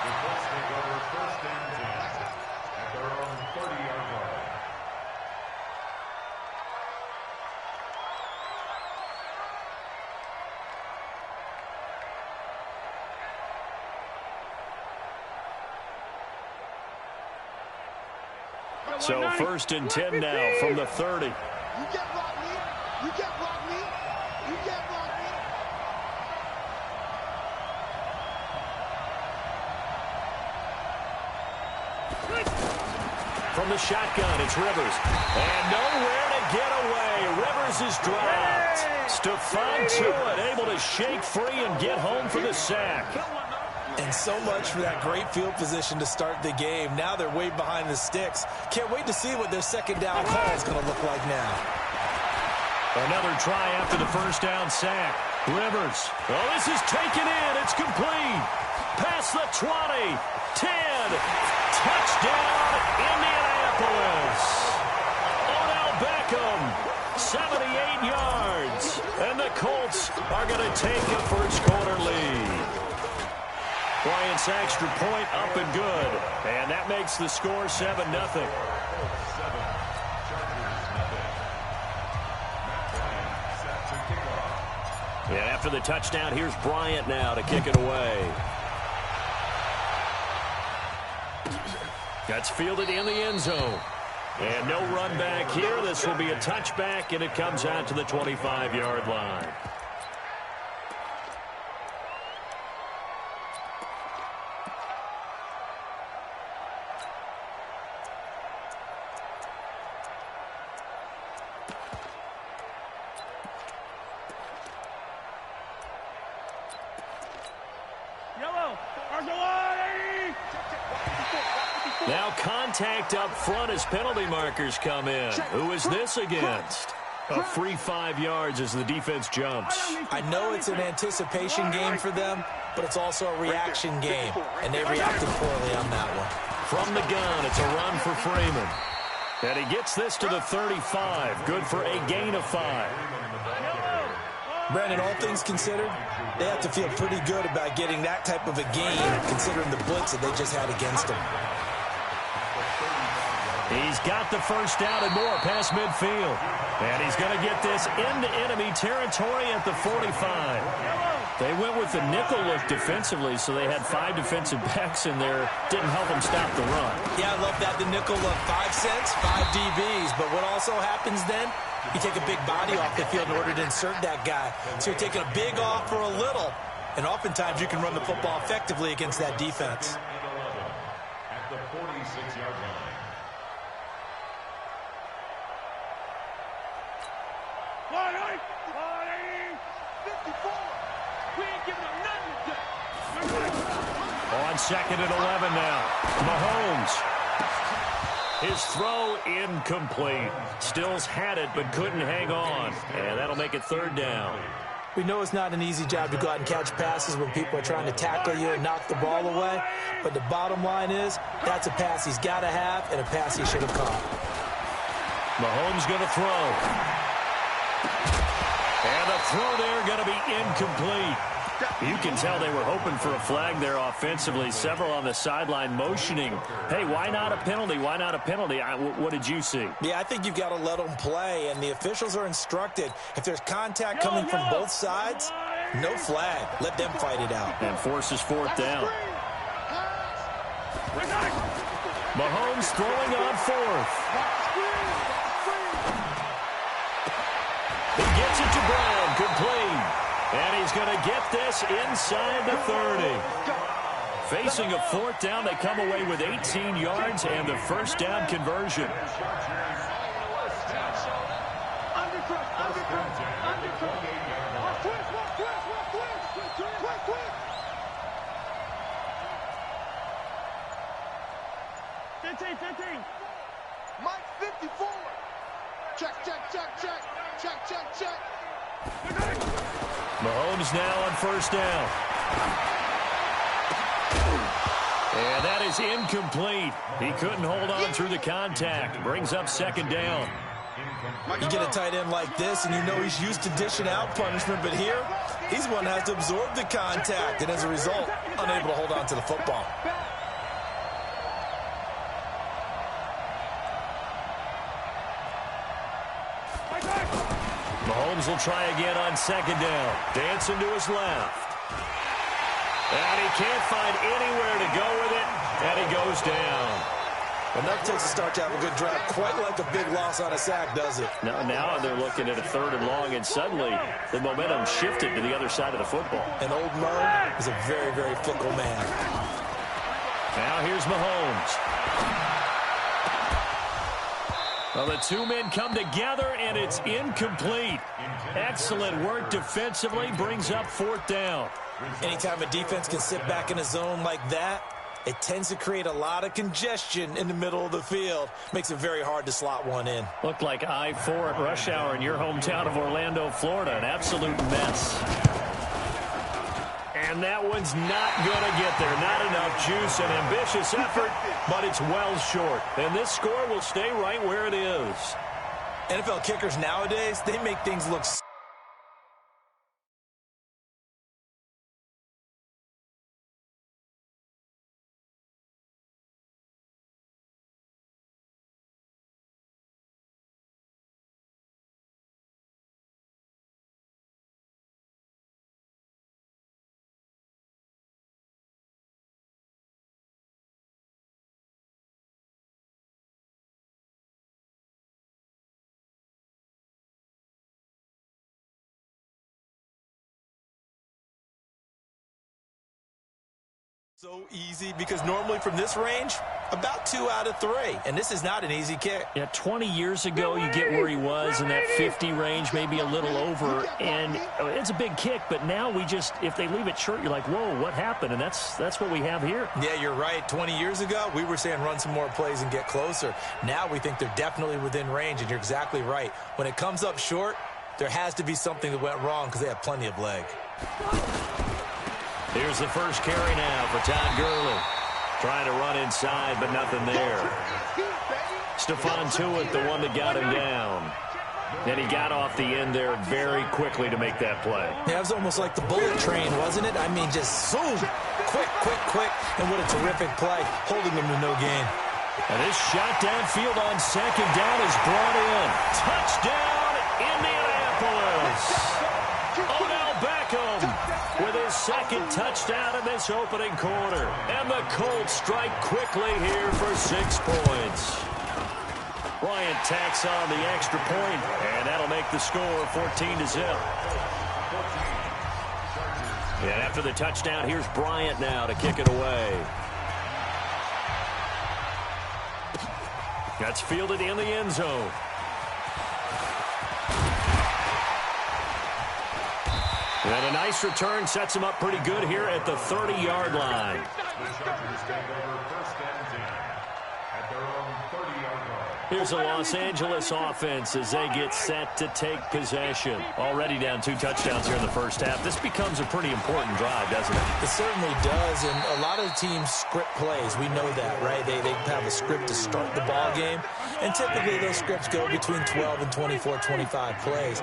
The Colts take over 1st and 10 at their own 30-yard line. So 1st and 10 now from the 30. You get block me. You get block me. You get block me. From the shotgun, it's Rivers. And nowhere to get away. Rivers is dropped. Stephon Tuitt able to shake free and get home for the sack. And so much for that great field position to start the game. Now they're way behind the sticks. Can't wait to see what their second down call is going to look like now. Another try after the 1st down sack. Rivers. Oh, this is taken in. It's complete. Past the 20. 10. Touchdown, Indianapolis. Odell Beckham. 78 yards. And the Colts are going to take a first-quarter lead. Bryant's extra point up and good. And that makes the score 7-0. And after the touchdown, here's Bryant now to kick it away. That's fielded in the end zone. And no run back here. This will be a touchback, and it comes out to the 25-yard line. Now contact up front as penalty markers come in. Who is this against? A free 5 yards as the defense jumps. I know it's an anticipation game for them, but it's also a reaction game, and they reacted poorly on that one. From the gun, it's a run for Freeman. And he gets this to the 35. Good for a gain of 5. Brandon, all things considered, they have to feel pretty good about getting that type of a gain, considering the blitz that they just had against them. He's got the first down and more past midfield. And he's going to get this into enemy territory at the 45. They went with the nickel look defensively, so they had 5 defensive backs in there. Didn't help them stop the run. Yeah, I love that. The nickel look, 5 cents, 5 DBs. But what also happens then, you take a big body off the field in order to insert that guy. So you're taking a big off for a little. And oftentimes you can run the football effectively against that defense. At the 46-yard line. On 2nd and 11 now. Mahomes. His throw incomplete. Stills had it but couldn't hang on. And that'll make it 3rd down. We know it's not an easy job to go out and catch passes when people are trying to tackle you and knock the ball away. But the bottom line is, that's a pass he's got to have and a pass he should have caught. Mahomes going to throw. And the throw there going to be incomplete. You can tell they were hoping for a flag there offensively. Several on the sideline motioning. Hey, why not a penalty? Why not a penalty? What did you see? Yeah, I think you've got to let them play, and the officials are instructed. If there's contact coming from both sides, no flag. Let them fight it out. And forces 4th down. Mahomes throwing on 4th. He gets it to Brown, complete. And he's going to get this inside the 30. Facing a 4th down, they come away with 18 yards and the first down conversion. Mike 54. Check, check, check, check. Check, check, check. Mahomes now on 1st down. And that is incomplete. He couldn't hold on through the contact. Brings up 2nd down. You get a tight end like this, and you know he's used to dishing out punishment, but here, He's the one that has to absorb the contact, and as a result, unable to hold on to the football. Mahomes will try again on second down. Dancing to his left. And he can't find anywhere to go with it, and he goes down. Enough takes a start to have a good drive. Quite like a big loss on a sack, does it? Now they're looking at a 3rd and long, and suddenly the momentum shifted to the other side of the football. And old Mo is a very, very fickle man. Now here's Mahomes. Well, the two men come together, and it's incomplete. Excellent work defensively, brings up 4th down. Anytime a defense can sit back in a zone like that, it tends to create a lot of congestion in the middle of the field. Makes it very hard to slot one in. Looked like I-4 at rush hour in your hometown of Orlando, Florida. An absolute mess. And that one's not going to get there. Not enough juice. An ambitious effort, but it's well short. And this score will stay right where it is. NFL kickers nowadays, they make things look so easy because normally from this range, about 2 out of 3. And this is not an easy kick. Yeah, 20 years ago, you get where he was in that 50 range, maybe a little over. And it's a big kick, but now if they leave it short, you're like, whoa, what happened? And that's what we have here. Yeah, you're right. 20 years ago, we were saying run some more plays and get closer. Now we think they're definitely within range, and you're exactly right. When it comes up short, there has to be something that went wrong because they have plenty of leg. Here's the first carry now for Todd Gurley. Trying to run inside, but nothing there. Stephon Tuitt, the one that got him down. And he got off the end there very quickly to make that play. Yeah, it was almost like the bullet train, wasn't it? I mean, just zoom. Quick, quick, quick. And what a terrific play, holding them to no gain. And this shot downfield on second down is brought in. Touchdown, Indianapolis. Odell Beckham with his second touchdown in this opening quarter. And the Colts strike quickly here for 6 points. Bryant tacks on the extra point, and that'll make the score 14-0. And after the touchdown, here's Bryant now to kick it away. That's fielded in the end zone. And a nice return sets him up pretty good here at the 30-yard line. Here's a Los Angeles offense as they get set to take possession. Already down 2 touchdowns here in the first half. This becomes a pretty important drive, doesn't it? It certainly does, and a lot of teams script plays. We know that, right? They have a script to start the ball game, and typically those scripts go between 12 and 24, 25 plays.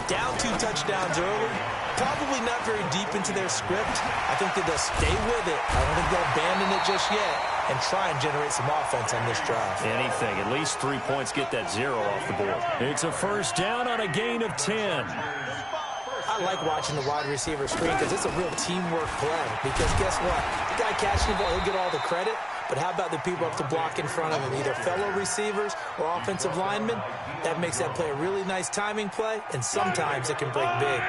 Down 2 touchdowns early, probably not very deep into their script. I think that they'll stay with it. I don't think they'll abandon it just yet and try and generate some offense on this drive. Anything. At least 3 points, get that 0 off the board. It's a first down on a gain of 10. I like watching the wide receiver screen because it's a real teamwork play. Because guess what? The guy catching the ball, he'll get all the credit. But how about the people up to block in front of him, either fellow receivers or offensive linemen? That makes that play a really nice timing play, and sometimes it can break big.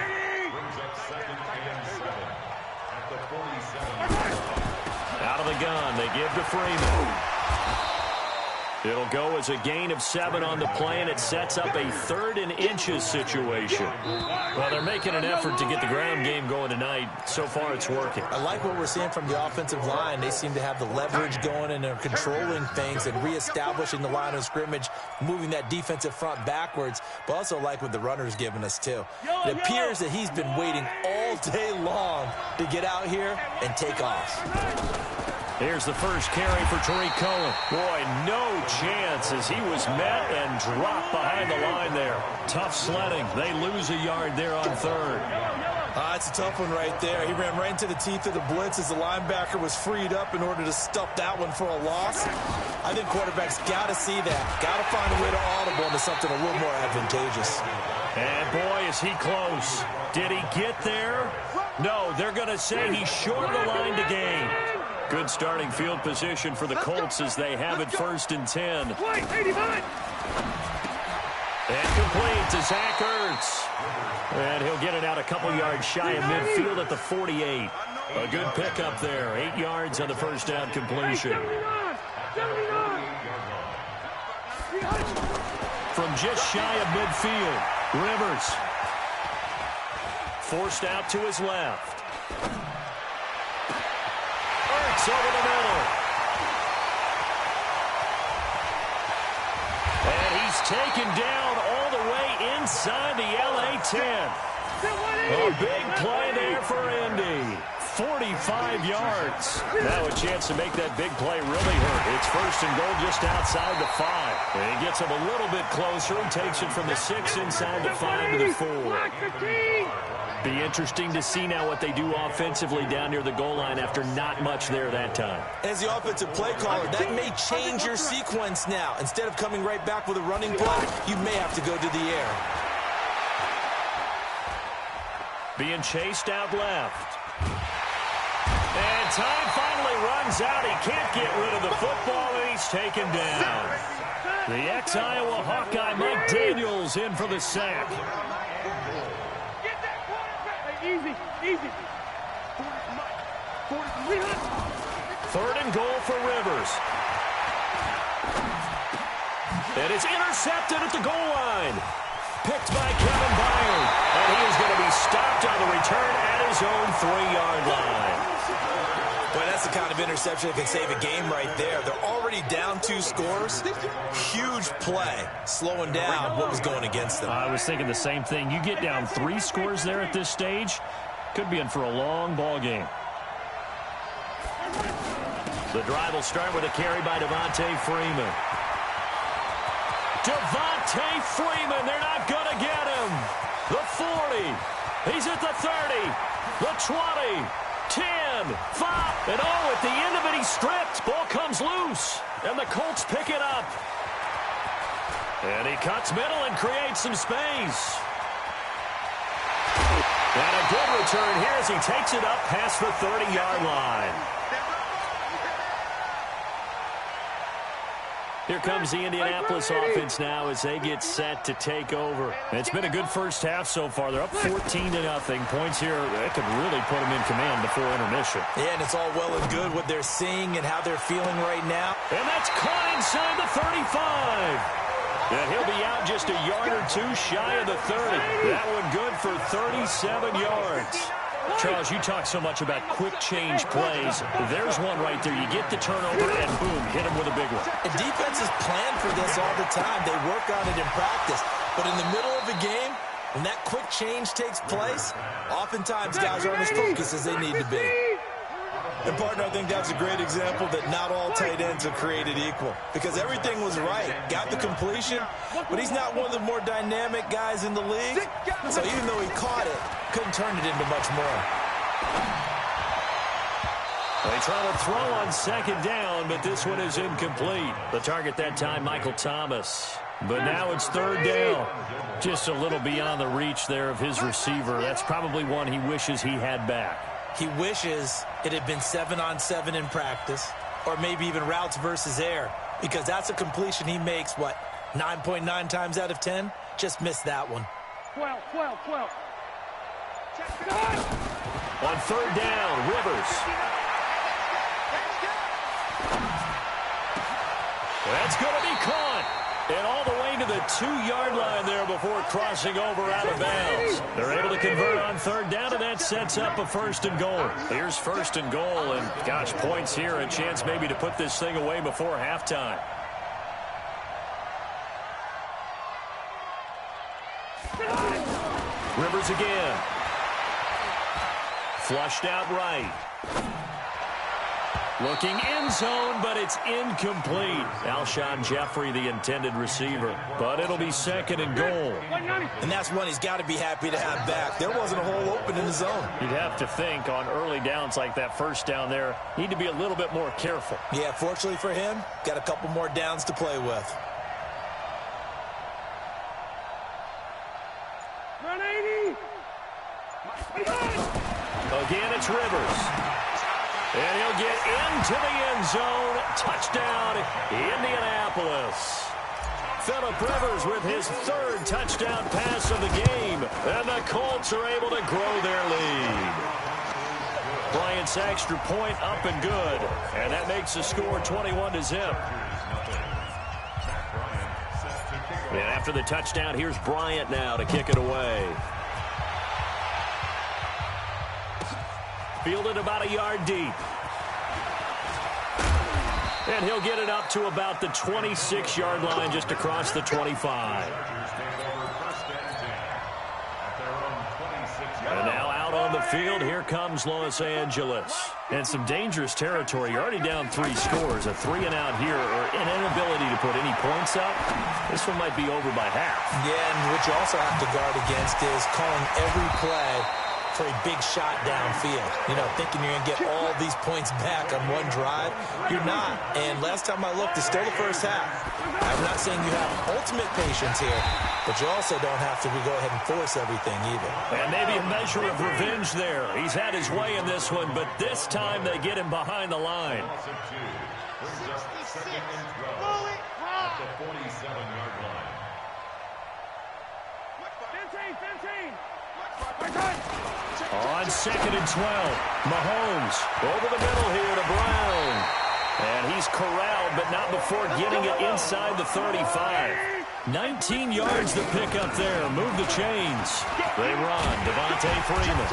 Out of the gun, they give to Freeman. It'll go as a gain of 7 on the play, and it sets up a 3rd and inches situation. Well, they're making an effort to get the ground game going tonight. So far, it's working. I like what we're seeing from the offensive line. They seem to have the leverage going, and they're controlling things and reestablishing the line of scrimmage, moving that defensive front backwards, but also like what the runner's giving us, too. It appears that he's been waiting all day long to get out here and take off. Here's the first carry for Tariq Cohen. Boy, no chance as he was met and dropped behind the line there. Tough sledding. They lose a yard there on 3rd. It's a tough one right there. He ran right into the teeth of the blitz as the linebacker was freed up in order to stuff that one for a loss. I think quarterbacks got to see that. Got to find a way to audible into something a little more advantageous. And boy, is he close. Did he get there? No, they're going to say he's short of the line to gain. Good starting field position for the Colts as they have it 1st and 10. And complete to Zach Ertz. And he'll get it out a couple yards shy of midfield at the 48. A good pickup there. 8 yards on the first down completion. From just shy of midfield, Rivers. Forced out to his left. Ertz over the middle. And he's taken down all the way inside the LA 10. A big play there for Indy. 45 yards. Now a chance to make that big play really hurt. It's 1st and goal just outside the 5. And he gets him a little bit closer. He takes it from the 6 inside the 5 to the 4. Be interesting to see now what they do offensively down near the goal line after not much there that time. As the offensive play caller, that may change your sequence now. Instead of coming right back with a running play, you may have to go to the air. Being chased out left. And time finally runs out. He can't get rid of the football, and he's taken down. The ex-Iowa Hawkeye Mike Daniels in for the sack. Easy. 3rd and goal for Rivers. And it's intercepted at the goal line. Picked by Kevin Byard. And he is going to be stopped on the return at his own 3-yard line. Boy, that's the kind of interception that can save a game right there. They're already down 2 scores. Huge play, slowing down what was going against them. I was thinking the same thing. You get down 3 scores there at this stage, could be in for a long ball game. The drive will start with a carry by Devontae Freeman. Devontae Freeman, they're not going to get him. The 40. He's at the 30. The 20. 10, 5, and at the end of it, he's stripped. Ball comes loose, and the Colts pick it up. And he cuts middle and creates some space. And a good return here as he takes it up past the 30-yard line. Here comes the Indianapolis offense now as they get set to take over. It's been a good first half so far. They're up 14-0. Points here that could really put them in command before intermission. Yeah, and it's all well and good what they're seeing and how they're feeling right now. And that's caught inside the 35. And he'll be out just a yard or 2 shy of the 30. That one good for 37 yards. Charles, you talk so much about quick change plays. There's one right there. You get the turnover and boom, hit him with a big one. And defenses plan for this all the time. They work on it in practice. But in the middle of the game, when that quick change takes place, oftentimes guys aren't as focused as they need to be. And, partner, I think that's a great example that not all tight ends are created equal. Because everything was right. Got the completion, but he's not one of the more dynamic guys in the league. So even though he caught it, couldn't turn it into much more. They try to throw on 2nd down, but this one is incomplete. The target that time, Michael Thomas. But now it's 3rd down. Just a little beyond the reach there of his receiver. That's probably one he wishes he had back. He wishes it had been 7-on-7 in practice, or maybe even routes versus air, because that's a completion he makes, 9.9 times out of 10? Just missed that one. 12. On 3rd down, Rivers. That's going to be caught. And all the way to the 2-yard line there before crossing over out of bounds. They're able to convert on 3rd down, and that sets up a 1st and goal. Here's 1st and goal, and gosh, points here. A chance maybe to put this thing away before halftime. Rivers again. Flushed out right. Looking end zone, but it's incomplete. Alshon Jeffrey, the intended receiver. But it'll be second and goal. And that's one he's got to be happy to have back. There wasn't a hole open in the zone. You'd have to think on early downs like that first down there, need to be a little bit more careful. Yeah, fortunately for him, got a couple more downs to play with. Run 80. Again, it's Rivers. And he'll get into the end zone. Touchdown, Indianapolis. Phillip Rivers with his third touchdown pass of the game. And the Colts are able to grow their lead. Bryant's extra point up and good. And that makes the score 21-0. And after the touchdown, here's Bryant now to kick it away. Fielded about a yard deep. And he'll get it up to about the 26-yard line, just across the 25. And now out on the field, here comes Los Angeles. And some dangerous territory. You're already down 3 scores. A 3-and-out here, or an inability to put any points up. This one might be over by half. Yeah, and what you also have to guard against is calling every play for a big shot downfield. You know, thinking you're going to get all these points back on one drive. You're not. And last time I looked, it's still the first half. I'm not saying you have ultimate patience here, but you also don't have to go ahead and force everything either. And maybe a measure of revenge there. He's had his way in this one, but this time they get him behind the line. At the 47-yard line. 15. On 2nd and 12, Mahomes over the middle here to Brown. And he's corralled, but not before getting it inside the 35. 19 yards to pick up there. Move the chains. They run. Devontae Freeman.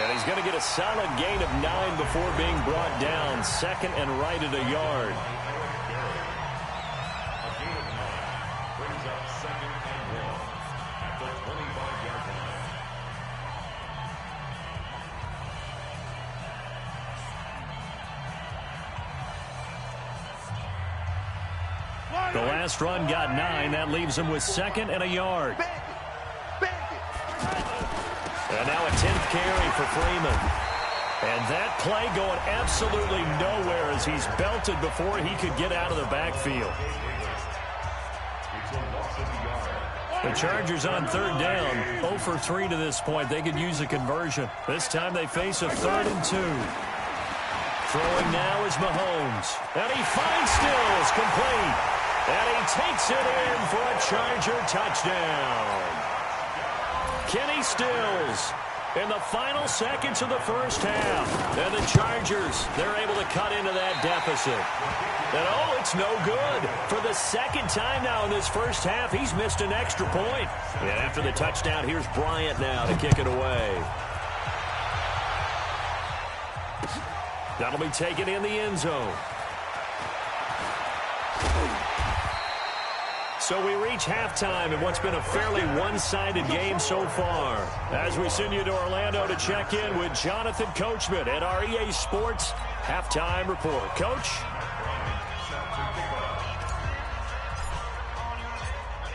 And he's going to get a solid gain of 9 before being brought down. 2nd and right at a yard. A gain of 9 brings up 2nd and 1 at the 25-yard line. The last run got 9. That leaves him with 2nd and a yard. And now a 10th carry for Freeman. And that play going absolutely nowhere as he's belted before he could get out of the backfield. The Chargers on 3rd down, 0 for 3 to this point. They could use a conversion. This time they face a 3rd and 2. Throwing now is Mahomes. And he finds Stills, complete. And he takes it in for a Charger touchdown. Kenny Stills in the final seconds of the first half. And the Chargers, they're able to cut into that deficit. And oh, it's no good. For the 2nd time now in this first half, he's missed an extra point. And after the touchdown, here's Bryant now to kick it away. That'll be taken in the end zone. So we reach halftime in what's been a fairly one-sided game so far. As we send you to Orlando to check in with Jonathan Coachman at our EA Sports Halftime Report. Coach?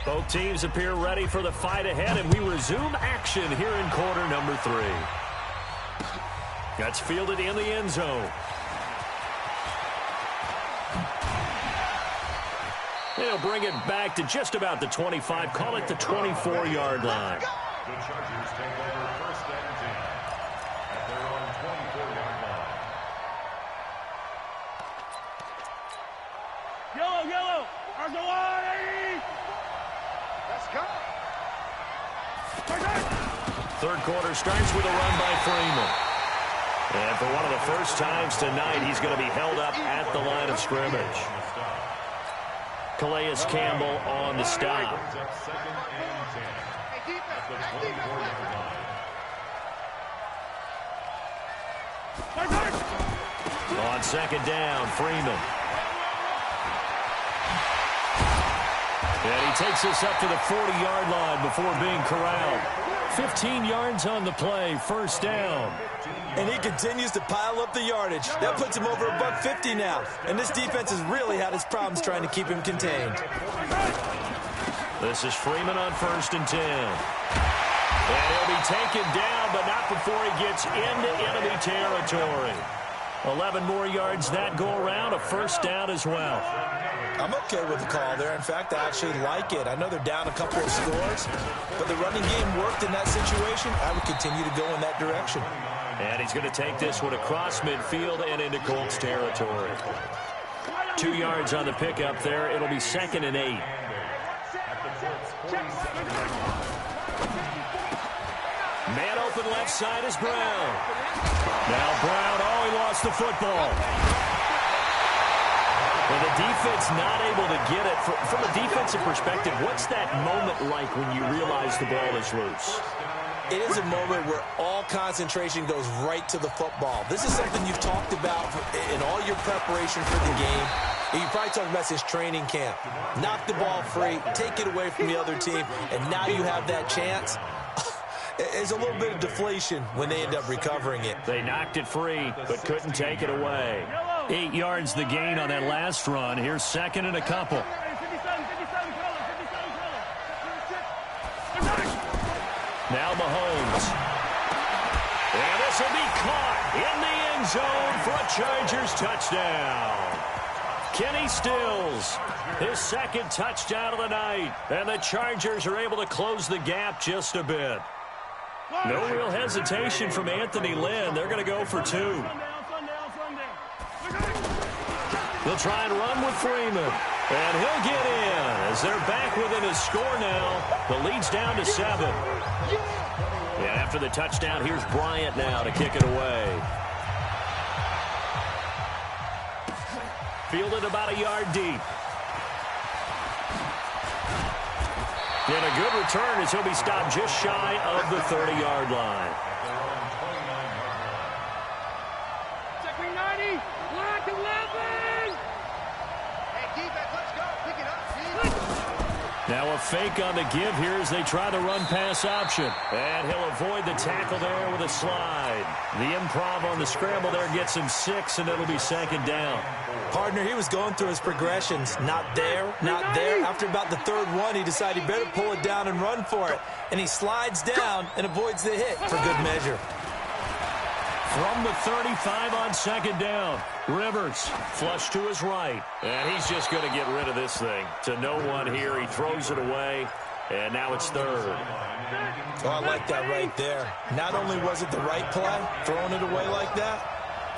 Both teams appear ready for the fight ahead, and we resume action here in quarter number 3. That's fielded in the end zone. They'll bring it back to just about the 25. Call it the 24-yard line. The Chargers take over 1st and 10 at their own 24-yard line. Yellow. Argolani. Let's go. 3rd quarter starts with a run by Freeman. And for one of the first times tonight, he's going to be held up at the line of scrimmage. Calais Campbell on the stop. Brings up 2nd and 10 at the 24-yard line. On 2nd down, Freeman. And he takes this up to the 40-yard line before being corralled. 15 yards on the play, first down. And he continues to pile up the yardage. That puts him over $150 now. And this defense has really had its problems trying to keep him contained. This is Freeman on 1st and 10. And he'll be taken down, but not before he gets into enemy territory. 11 more yards that go around, a first down as well. I'm okay with the call there. In fact, I actually like it. I know they're down a couple of scores, but the running game worked in that situation. I would continue to go in that direction. And he's going to take this one across midfield and into Colts territory. 2 yards on the pickup there. It'll be 2nd and 8. Man open left side is Brown. Now Brown, he lost the football. And the defense not able to get it. From a defensive perspective, what's that moment like when you realize the ball is loose? It is a moment where all concentration goes right to the football. This is something you've talked about in all your preparation for the game. You probably talked about since training camp. Knock the ball free, take it away from the other team, and now you have that chance. There's a little bit of deflation when they end up recovering it. They knocked it free, but couldn't take it away. 8 yards the gain on that last run. Here's 2nd and a couple. Now Mahomes. And this will be caught in the end zone for a Chargers touchdown. Kenny Stills, his 2nd touchdown of the night. And the Chargers are able to close the gap just a bit. No real hesitation from Anthony Lynn. They're going to go for 2. They'll try and run with Freeman. And he'll get in as they're back within a score now. The lead's down to 7. And after the touchdown, here's Bryant now to kick it away. Fielded about a yard deep. And a good return as he'll be stopped just shy of the 30-yard line. Check me 90. Black 11. Hey, defense, let's go. Pick it up. Now a fake on the give here as they try the run-pass option. And he'll avoid the tackle there with a slide. The improv on the scramble there gets him 6, and it'll be 2nd down. Partner, he was going through his progressions. Not there, not there. After about the 3rd one, he decided he better pull it down and run for it. And he slides down and avoids the hit for good measure. From the 35 on 2nd down, Rivers flush to his right. And he's just going to get rid of this thing. To no one here, he throws it away. And now it's 3rd. Oh, I like that right there. Not only was it the right play, throwing it away like that,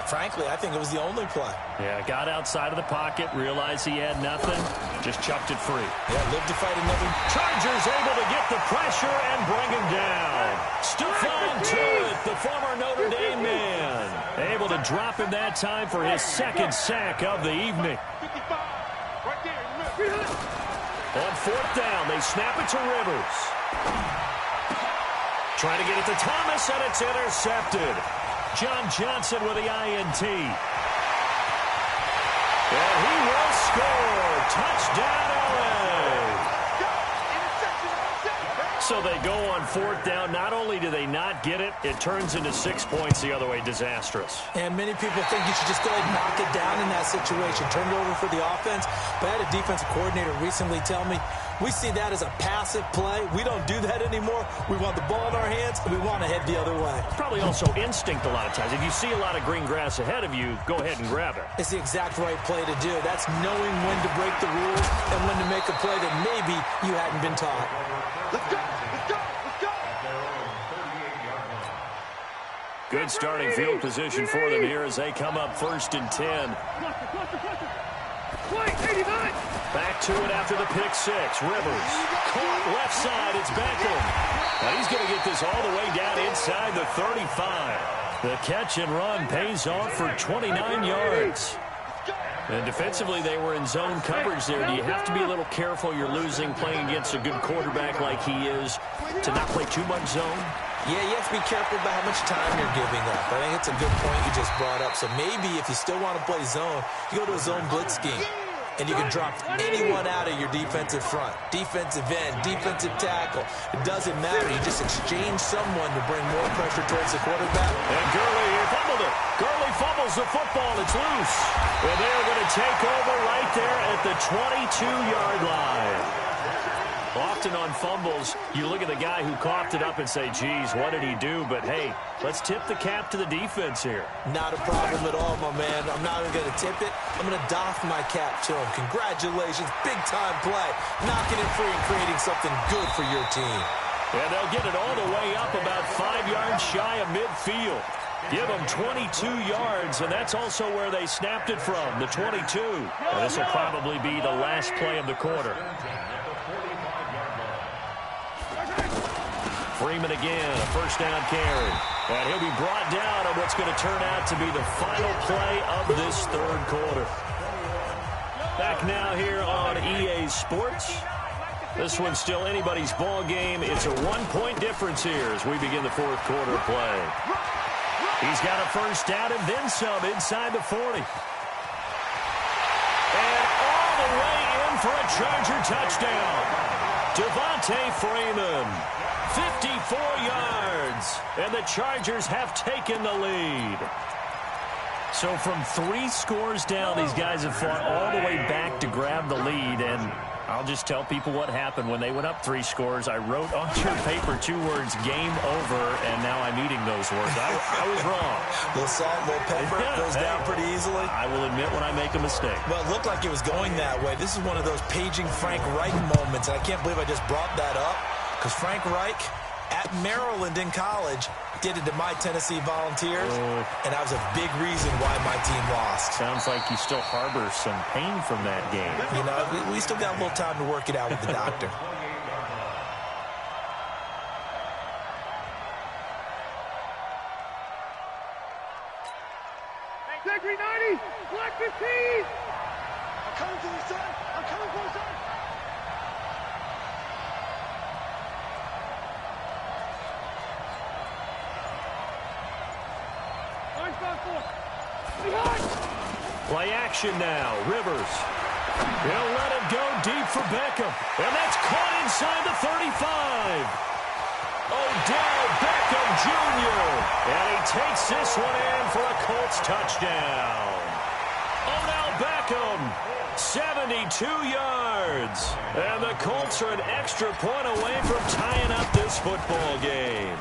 frankly, I think it was the only play. Yeah, got outside of the pocket, realized he had nothing, just chucked it free. Yeah, lived to fight another. Chargers able to get the pressure and bring him down. Stephon Tuitt, the former Notre Dame man, able to drop him that time for his 2nd sack of the evening. 55. Right there. On 4th down, they snap it to Rivers. Trying to get it to Thomas, and it's intercepted. John Johnson with the INT. And he will score. Touchdown, LA. So they go on 4th down. Not only do they not get it, it turns into 6 points the other way. Disastrous. And many people think you should just go ahead and knock it down in that situation. Turn it over for the offense. But I had a defensive coordinator recently tell me, we see that as a passive play. We don't do that anymore. We want the ball in our hands, and we want to head the other way. Probably also instinct a lot of times. If you see a lot of green grass ahead of you, go ahead and grab it. It's the exact right play to do. That's knowing when to break the rules and when to make a play that maybe you hadn't been taught. Let's go. Let's go. Let's go. Good starting field position for them here as they come up 1st and 10. Back to it after the pick 6. Rivers caught left side. It's Beckham. Now he's going to get this all the way down inside the 35. The catch and run pays off for 29 yards. And defensively, they were in zone coverage there. Do you have to be a little careful? You're losing, playing against a good quarterback like he is, to not play too much zone? Yeah, you have to be careful about how much time you're giving up. I think it's a good point you just brought up. So maybe if you still want to play zone, you go to a zone blitz scheme. and you can drop anyone out of your defensive front. Defensive end, defensive tackle. It doesn't matter. You just exchange someone to bring more pressure towards the quarterback. And Gurley fumbled it. Gurley fumbles the football. It's loose. And they're going to take over right there at the 22-yard line. Often on fumbles, you look at the guy who coughed it up and say, geez, what did he do? But, hey, let's tip the cap to the defense here. Not a problem at all, my man. I'm not even going to tip it. I'm going to doff my cap to him. Congratulations. Big-time play. Knocking it free and creating something good for your team. And they'll get it all the way up about 5 yards shy of midfield. Give them 22 yards, and that's also where they snapped it from, the 22. And this will probably be the last play of the quarter. Freeman again, a first down carry. And he'll be brought down on what's going to turn out to be the final play of this third quarter. Back now here on EA Sports. This one's still anybody's ball game. It's a one-point difference here as we begin the fourth quarter play. He's got a first down and then some inside the 40. And all the way in for a Charger touchdown. Devontae Freeman. 54 yards, and the Chargers have taken the lead. So from 3 scores down, these guys have fought all the way back to grab the lead, and I'll just tell people what happened when they went up 3 scores. I wrote on your paper 2 words, game over, and now I'm eating those words. I was wrong. A little salt, a little pepper, goes down pretty easily. I will admit when I make a mistake. Well, it looked like it was going that way. This is one of those paging Frank Reich moments, and I can't believe I just brought that up. Because Frank Reich at Maryland in college did it to my Tennessee Volunteers, and that was a big reason why my team lost. Sounds like you still harbor some pain from that game. You know, we still got a little time to work it out with the doctor. Check 390! Black 15! I'm coming for you, son! I'm coming for you, son! Play action now. Rivers. He'll let it go deep for Beckham. And that's caught inside the 35. Odell Beckham Jr. And he takes this one in for a Colts touchdown. Odell Beckham, 72 yards. And the Colts are an extra point away from tying up this football game.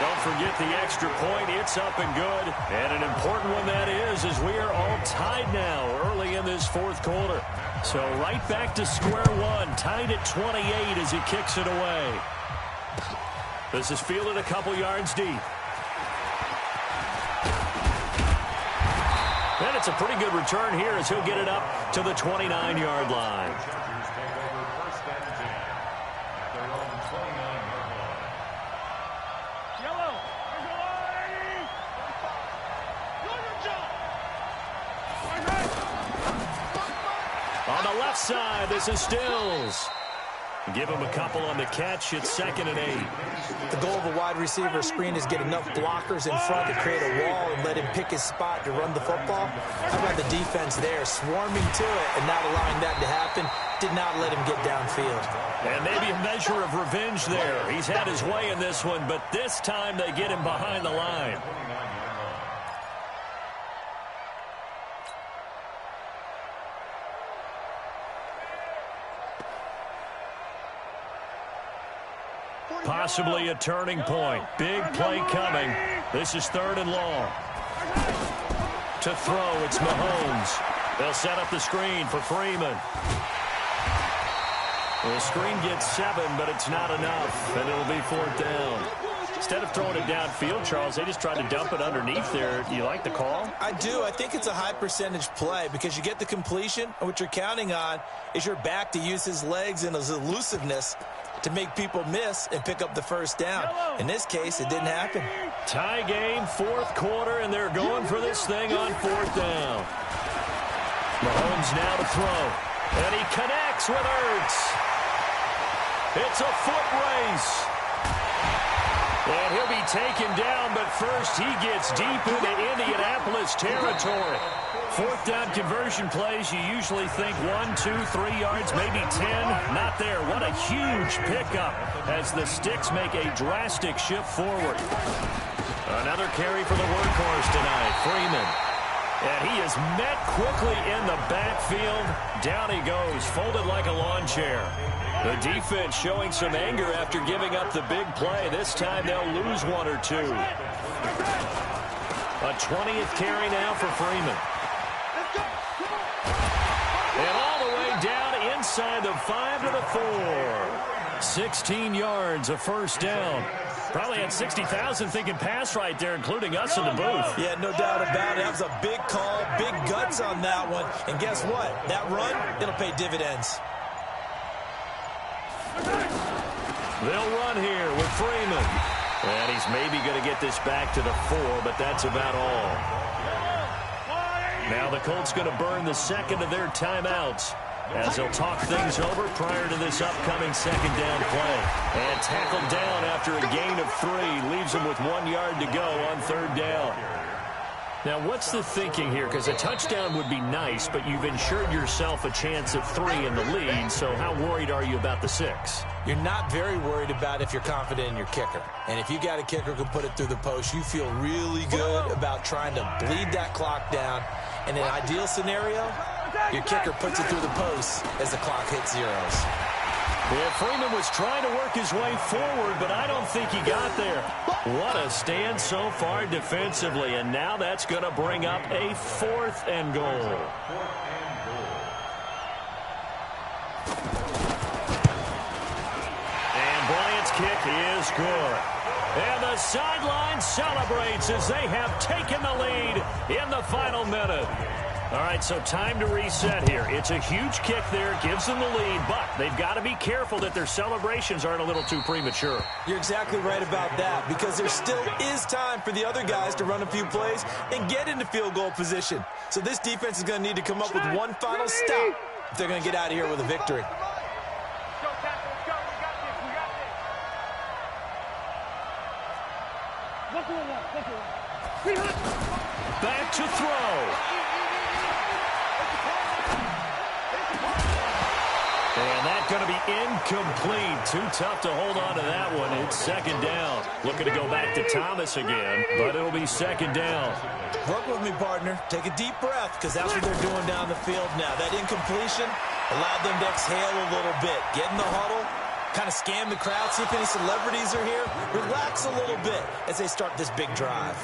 Don't forget the extra point. It's up and good. And an important one that is, as we are all tied now early in this fourth quarter. So right back to square one, tied at 28 as he kicks it away. This is fielded a couple yards deep. And it's a pretty good return here as he'll get it up to the 29-yard line. On the left side, this is Stills. Give him a couple on the catch. It's 2nd and 8. The goal of a wide receiver screen is get enough blockers in front to create a wall and let him pick his spot to run the football. How about the defense there, swarming to it and not allowing that to happen? Did not let him get downfield. And maybe a measure of revenge there. He's had his way in this one, but this time they get him behind the line. Possibly a turning point. Big play coming. This is 3rd and long. To throw, it's Mahomes. They'll set up the screen for Freeman. The screen gets 7, but it's not enough, and it'll be 4th down. Instead of throwing it downfield, Charles, they just tried to dump it underneath there. Do you like the call? I do. I think it's a high percentage play because you get the completion, and what you're counting on is your back to use his legs and his elusiveness to make people miss and pick up the first down. In this case, it didn't happen. Tie game, 4th quarter, and they're going for this thing on 4th down. Mahomes now to throw, and he connects with Ertz. It's a foot race. And he'll be taken down, but first he gets deep into Indianapolis territory. Fourth down conversion plays, you usually think 1, 2, 3 yards, maybe 10. Not there. What a huge pickup as the Sticks make a drastic shift forward. Another carry for the workhorse tonight, Freeman. And he is met quickly in the backfield. Down he goes, folded like a lawn chair. The defense showing some anger after giving up the big play. This time they'll lose 1 or 2. A 20th carry now for Freeman. And all the way down inside the 5 to the 4. 16 yards, a first down. Probably had 60,000 thinking pass right there, including us in the booth. Yeah, no doubt about it. That was a big call, big guts on that one. And guess what? That run, it'll pay dividends. They'll run here with Freeman. And he's maybe going to get this back to the 4, but that's about all. Now the Colts going to burn the second of their timeouts as they'll talk things over prior to this upcoming second down play. And tackled down after a gain of 3. Leaves him with 1 yard to go on third down. Now, what's the thinking here? Because a touchdown would be nice, but you've ensured yourself a chance at 3 in the lead, so how worried are you about the 6? You're not very worried about if you're confident in your kicker. And if you got a kicker who can put it through the post, you feel really good about trying to bleed that clock down. In an ideal scenario, your kicker puts it through the post as the clock hits zeros. Yeah, Freeman was trying to work his way forward, but I don't think he got there. What a stand so far defensively, and now that's going to bring up a 4th and goal. And Bryant's kick is good. And the sideline celebrates as they have taken the lead in the final minute. All right, so time to reset here. It's a huge kick there, gives them the lead, but they've got to be careful that their celebrations aren't a little too premature. You're exactly right about that, because there still is time for the other guys to run a few plays and get into field goal position. So this defense is going to need to come up with one final stop if they're going to get out of here with a victory. Back to throw. And that's going to be incomplete. Too tough to hold on to that one. It's second down. Looking to go back to Thomas again, but it'll be second down. Work with me, partner. Take a deep breath, because that's what they're doing down the field now. That incompletion allowed them to exhale a little bit. Get in the huddle, kind of scan the crowd, see if any celebrities are here. Relax a little bit as they start this big drive.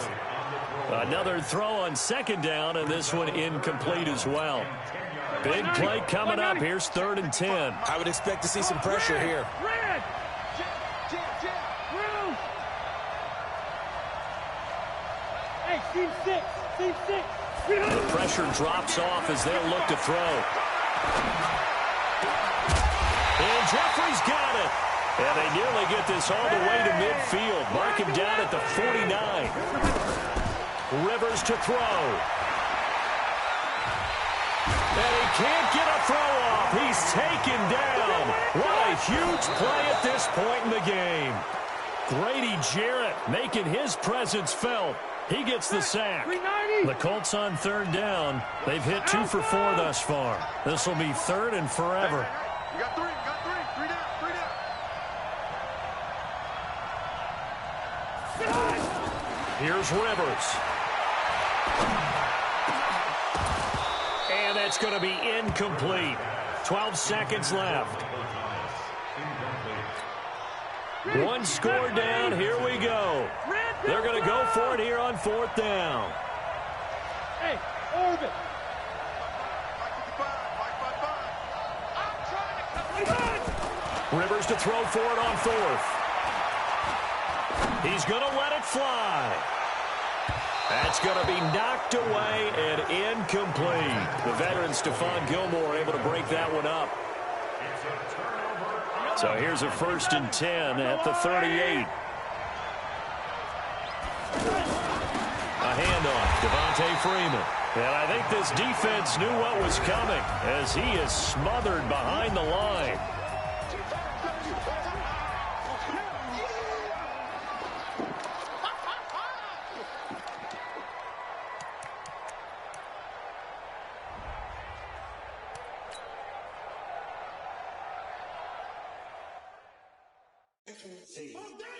Another throw on second down, and this one incomplete as well. Big play coming up. Here's 3rd and 10. I would expect to see some pressure here. Red! Hey, team 6. Team 6. The pressure drops off as they'll look to throw. And Jeffrey's got it. And they nearly get this all the way to midfield. Mark him down at the 49. Rivers to throw. And he can't get a throw off. He's taken down. What a huge play at this point in the game. Grady Jarrett making his presence felt. He gets the sack. The Colts on 3rd down. They've hit 2 for 4 thus far. This will be 3rd and forever. You got 3. You got 3. 3 down. 3 down. Here's Rivers. And that's going to be incomplete. 12 seconds left. 1 score down. Here we go. They're going to go for it here on 4th down. Hey, Orbit. Rivers to throw for it on 4th. He's going to let it fly. That's going to be knocked away and incomplete. The veteran Stephon Gilmore able to break that one up. So here's a 1st and 10 at the 38. A handoff, Devontae Freeman. And I think this defense knew what was coming as he is smothered behind the line. Hey.